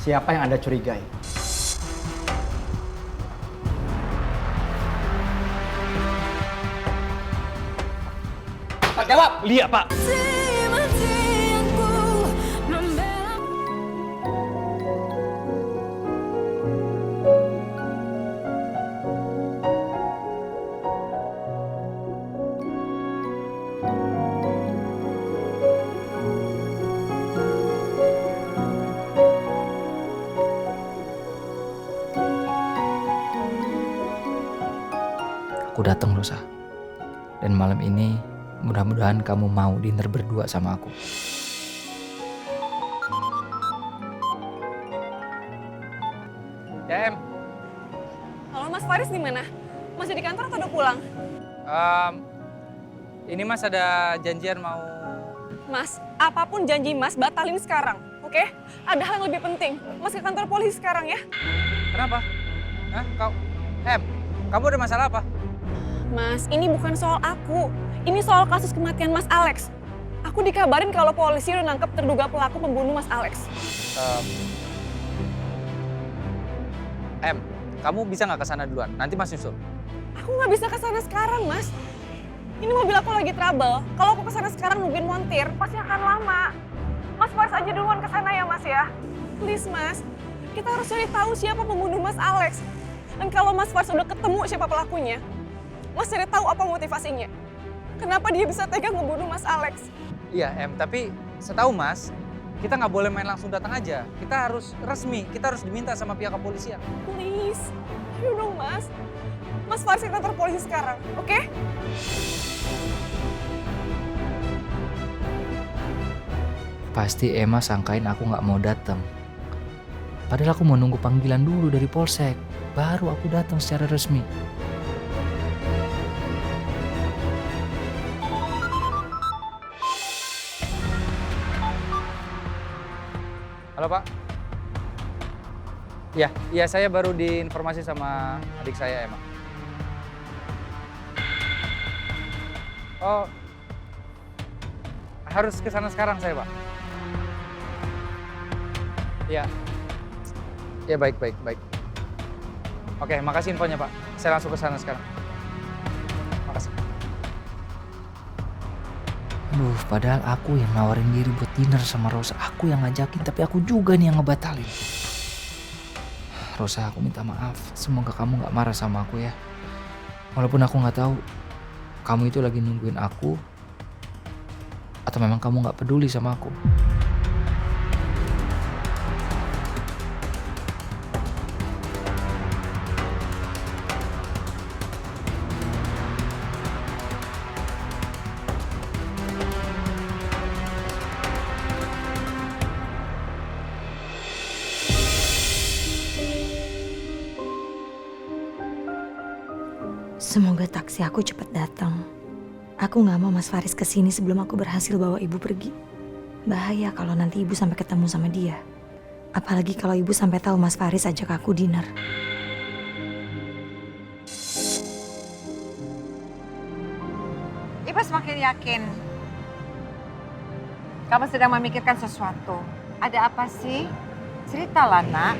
siapa yang Anda curigai? Pak, jawab! Lia, Pak. Aku datang, Rosa. Dan malam ini mudah-mudahan kamu mau dinner berdua sama aku. Ya, Em. Halo Mas Faris di mana? Masih di kantor atau udah pulang? Ini Mas ada janjian mau... Mas, apapun janji Mas batalin sekarang, oke? Ada hal yang lebih penting. Mas ke kantor polisi sekarang ya. Kenapa? Hah? Em, kamu ada masalah apa? Mas, ini bukan soal aku. Ini soal kasus kematian Mas Alex. Aku dikabarin kalau polisi udah nangkep terduga pelaku pembunuh Mas Alex. Em, kamu bisa nggak ke sana duluan? Nanti Mas nyusul. Aku nggak bisa ke sana sekarang, Mas. Ini mobil aku lagi trouble. Kalau aku ke sana sekarang nungguin montir, pasti akan lama. Mas Faris aja duluan ke sana ya, Mas ya. Please, Mas. Kita harus cari tahu siapa pembunuh Mas Alex. Dan kalau Mas Faris udah ketemu siapa pelakunya, Mas cari tahu apa motivasinya. Kenapa dia bisa tega ngebunuh Mas Alex? Iya, Em, tapi setahu Mas, kita nggak boleh main langsung datang aja. Kita harus resmi, kita harus diminta sama pihak kepolisian. Please, ayo dong Mas. Mas Faris ke kantor polisi sekarang, oke? Pasti Emma sangkain aku nggak mau datang. Padahal aku mau nunggu panggilan dulu dari polsek. Baru aku datang secara resmi. Halo Pak. Iya saya baru diinformasi sama adik saya Emma. Oh, harus ke sana sekarang saya Pak. Iya baik. Oke, makasih infonya Pak. Saya langsung ke sana sekarang. Makasih. Aduh, padahal aku yang nawarin diri buat dinner sama Rosa. Aku yang ngajakin, tapi aku juga nih yang ngebatalin. Rosa, aku minta maaf. Semoga kamu gak marah sama aku ya. Walaupun aku gak tahu kamu itu lagi nungguin aku atau memang kamu gak peduli sama aku. Semoga taksi aku cepat datang. Aku nggak mau Mas Faris kesini sebelum aku berhasil bawa ibu pergi. Bahaya kalau nanti ibu sampai ketemu sama dia. Apalagi kalau ibu sampai tahu Mas Faris ajak aku dinner. Ibu semakin yakin kamu sedang memikirkan sesuatu. Ada apa sih? Ceritalah, Nak.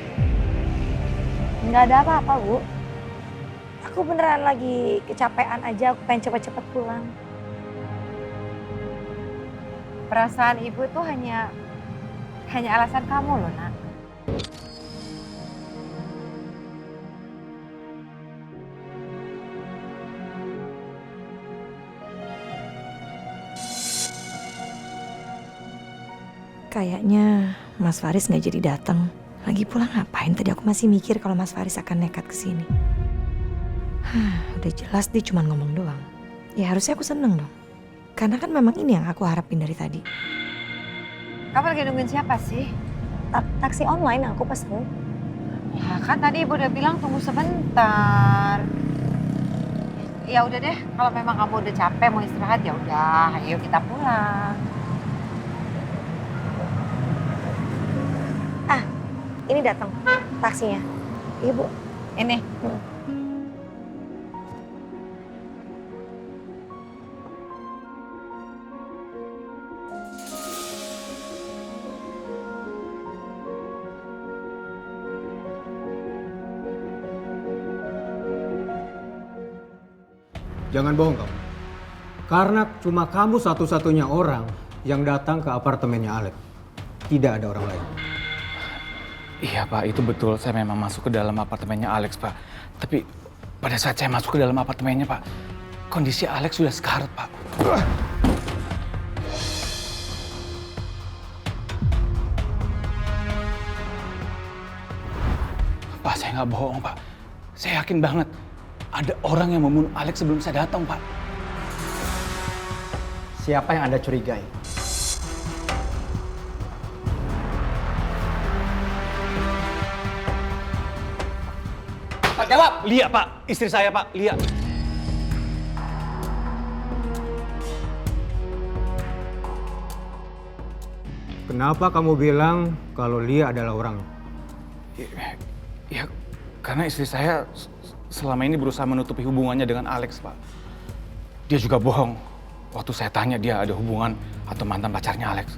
Nggak ada apa-apa, Bu. Aku beneran lagi kecapean aja, aku pengen cepet-cepet pulang. Perasaan ibu itu hanya alasan kamu loh, Nak. Kayaknya Mas Faris nggak jadi datang. Lagi pula ngapain tadi aku masih mikir kalau Mas Faris akan nekat kesini. Udah jelas dia cuma ngomong doang. Ya harusnya aku seneng dong. Karena kan memang ini yang aku harapin dari tadi. Kamu lagi nungguin siapa sih? Taksi online yang aku pesen. Ya kan tadi ibu udah bilang tunggu sebentar. Ya udah deh, kalau memang kamu udah capek mau istirahat ya udah, ayo kita pulang. Ini datang taksinya. Ibu. Ini. Jangan bohong kamu. Karena cuma kamu satu-satunya orang yang datang ke apartemennya Alex. Tidak ada orang lain. Iya Pak, itu betul. Saya memang masuk ke dalam apartemennya Alex Pak. Tapi pada saat saya masuk ke dalam apartemennya Pak, kondisi Alex sudah sekarat Pak. Pak, saya nggak bohong Pak. Saya yakin banget ada orang yang membunuh Alex sebelum saya datang Pak. Siapa yang Anda curigai? Pak, jawab! Lia Pak, istri saya Pak, Lia. Kenapa kamu bilang kalau Lia adalah orangnya? Ya, karena istri saya selama ini berusaha menutupi hubungannya dengan Alex, Pak. Dia juga bohong. Waktu saya tanya dia ada hubungan atau mantan pacarnya Alex.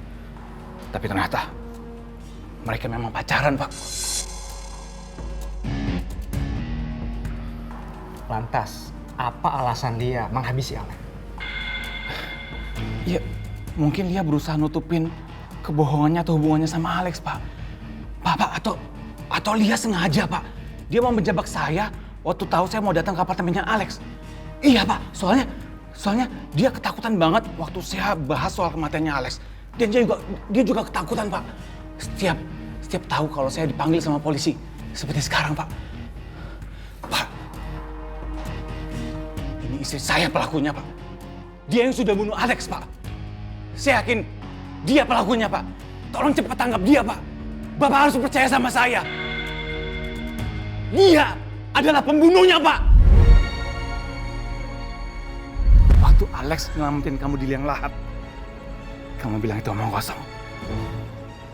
Tapi ternyata mereka memang pacaran, Pak. Lantas, apa alasan dia menghabisi Alex? Ya, mungkin dia berusaha nutupin kebohongannya atau hubungannya sama Alex, Pak. Pak, atau Lia sengaja, Pak. Dia mau menjebak saya waktu tahu saya mau datang ke apartemennya Alex. Iya, Pak. Soalnya dia ketakutan banget waktu saya bahas soal kematiannya Alex. Dan dia juga ketakutan, Pak. Setiap tahu kalau saya dipanggil sama polisi. Seperti sekarang, Pak. Pak, ini istri saya pelakunya, Pak. Dia yang sudah bunuh Alex, Pak. Saya yakin dia pelakunya, Pak. Tolong cepat tangkap dia, Pak. Bapak harus percaya sama saya. Dia adalah pembunuhnya, Pak. Waktu Alex nyelamatin kamu di liang lahat, kamu bilang itu omong kosong.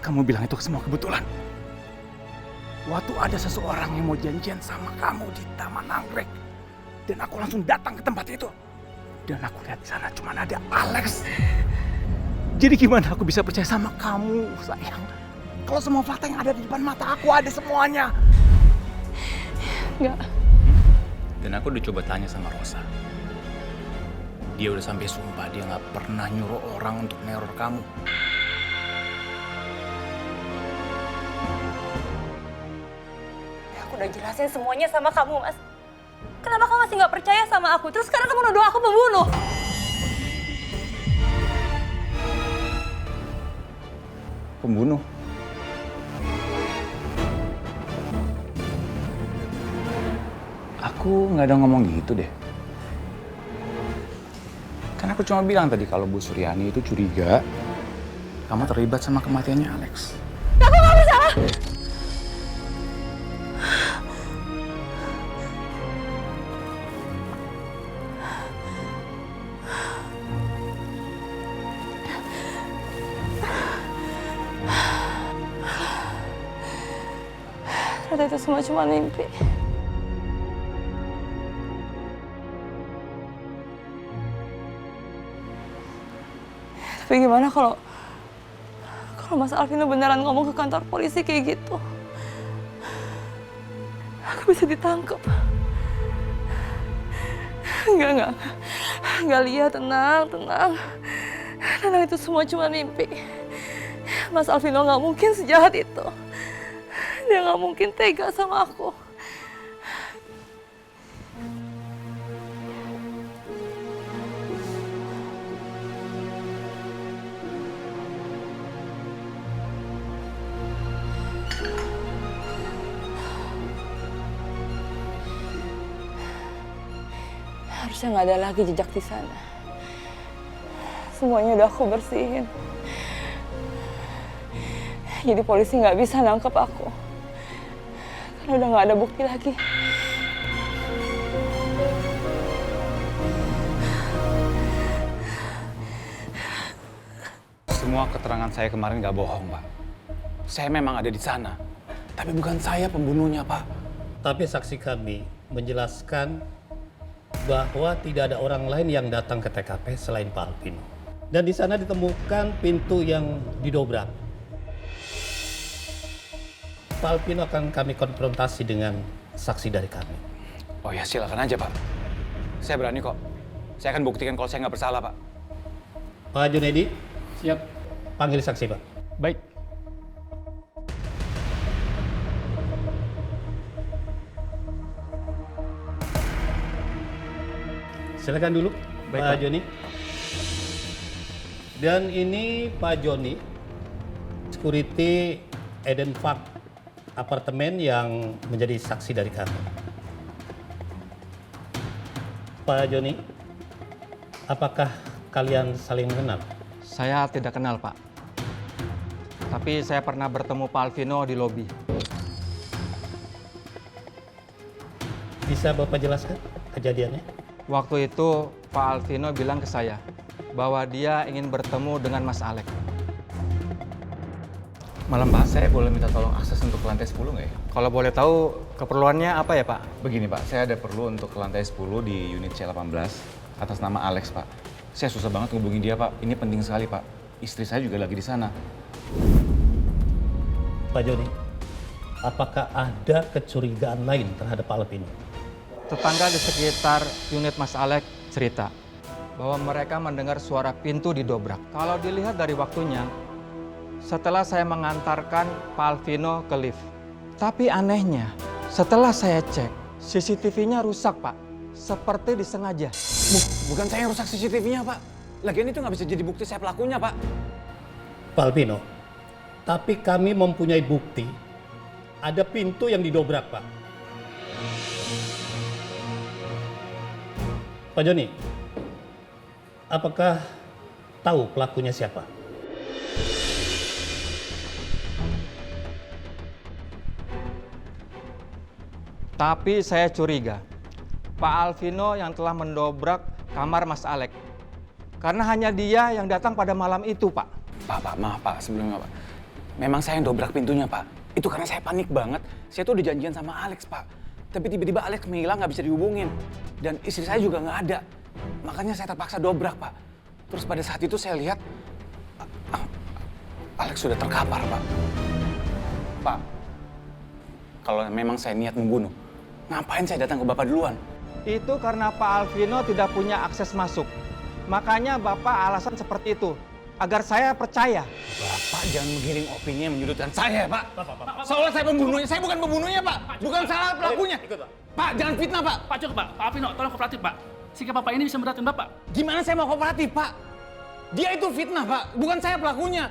Kamu bilang itu semua kebetulan. Waktu ada seseorang yang mau janjian sama kamu di Taman Anggrek, dan aku langsung datang ke tempat itu. Dan aku lihat di sana cuma ada Alex. Jadi gimana aku bisa percaya sama kamu, sayang? Kalau semua fakta yang ada di depan mata aku ada semuanya. Enggak. Dan aku udah coba tanya sama Rosa. Dia udah sampai sumpah dia nggak pernah nyuruh orang untuk neror kamu. Aku udah jelasin semuanya sama kamu, Mas. Kenapa kamu masih nggak percaya sama aku? Terus sekarang kamu nuduh aku pembunuh. Pembunuh? Aku nggak ada ngomong gitu deh. Kan aku cuma bilang tadi kalau Bu Suryani itu curiga kamu terlibat sama kematiannya Alex. Aku nggak bersalah. Ternyata itu semua cuma mimpi. Tapi gimana kalau Mas Alvino beneran ngomong ke kantor polisi kayak gitu? Aku bisa ditangkap. Enggak, Lia, tenang. Tenang, itu semua cuma mimpi. Mas Alvino nggak mungkin sejahat itu. Dia nggak mungkin tega sama aku. Harusnya nggak ada lagi jejak di sana. Semuanya udah aku bersihin. Jadi polisi nggak bisa nangkep aku. Karena udah nggak ada bukti lagi. Semua keterangan saya kemarin nggak bohong, Pak. Saya memang ada di sana. Tapi bukan saya pembunuhnya, Pak. Tapi saksi kami menjelaskan bahwa tidak ada orang lain yang datang ke TKP selain Pak Alvino. Dan di sana ditemukan pintu yang didobrak. Pak Alvino akan kami konfrontasi dengan saksi dari kami. Oh ya, silakan aja, Pak. Saya berani kok. Saya akan buktikan kalau saya nggak bersalah, Pak. Pak Junedi, siap. Panggil saksi, Pak. Baik. Silakan dulu, Baik, Pak Pak. Joni. Dan ini Pak Joni, security Eden Park apartemen yang menjadi saksi dari kami. Pak Joni, apakah kalian saling mengenal? Saya tidak kenal, Pak. Tapi saya pernah bertemu Pak Alvino di lobi. Bisa Bapak jelaskan kejadiannya? Waktu itu Pak Alvino bilang ke saya bahwa dia ingin bertemu dengan Mas Alex. Malam Pak, saya boleh minta tolong akses untuk ke lantai 10 nggak ya? Kalau boleh tahu keperluannya apa ya, Pak? Begini Pak, saya ada perlu untuk ke lantai 10 di unit C18 atas nama Alex Pak. Saya susah banget ngubungin dia Pak, ini penting sekali Pak. Istri saya juga lagi di sana. Pak Joni, apakah ada kecurigaan lain terhadap Pak Alvino? Tetangga di sekitar unit Mas Alex cerita bahwa mereka mendengar suara pintu didobrak. Kalau dilihat dari waktunya, setelah saya mengantarkan Pak Alvino ke lift. Tapi anehnya, setelah saya cek, CCTV-nya rusak, Pak. Seperti disengaja. Bukan saya yang rusak CCTV-nya, Pak. Lagian itu nggak bisa jadi bukti saya pelakunya, Pak. Pak Alvino, tapi kami mempunyai bukti ada pintu yang didobrak, Pak. Pak Joni, apakah tahu pelakunya siapa? Tapi saya curiga, Pak Alvino yang telah mendobrak kamar Mas Alex. Karena hanya dia yang datang pada malam itu, Pak. Pak, maaf Pak, sebelumnya Pak. Memang saya yang dobrak pintunya, Pak. Itu karena saya panik banget. Saya tuh udah janjian sama Alex, Pak. Tapi tiba-tiba Alex menghilang, nggak bisa dihubungin. Dan istri saya juga nggak ada. Makanya saya terpaksa dobrak, Pak. Terus pada saat itu saya lihat, Alex sudah terkapar, Pak. Pak, kalau memang saya niat membunuh, ngapain saya datang ke Bapak duluan? Itu karena Pak Alvino tidak punya akses masuk. Makanya Bapak alasan seperti itu, agar saya percaya. Bapak jangan menggiring opini yang menyudutkan saya, Pak. Seolah saya pembunuhnya. Saya bukan pembunuhnya, Pak. Bukan salah pelakunya. Pak, jangan fitnah, Pak. Pak, cukup, Pak. Pak Alvino, tolong kooperatif, Pak. Sikap Bapak ini bisa memberatkan Bapak. Gimana saya mau kooperatif, Pak? Dia itu fitnah, Pak. Bukan saya pelakunya.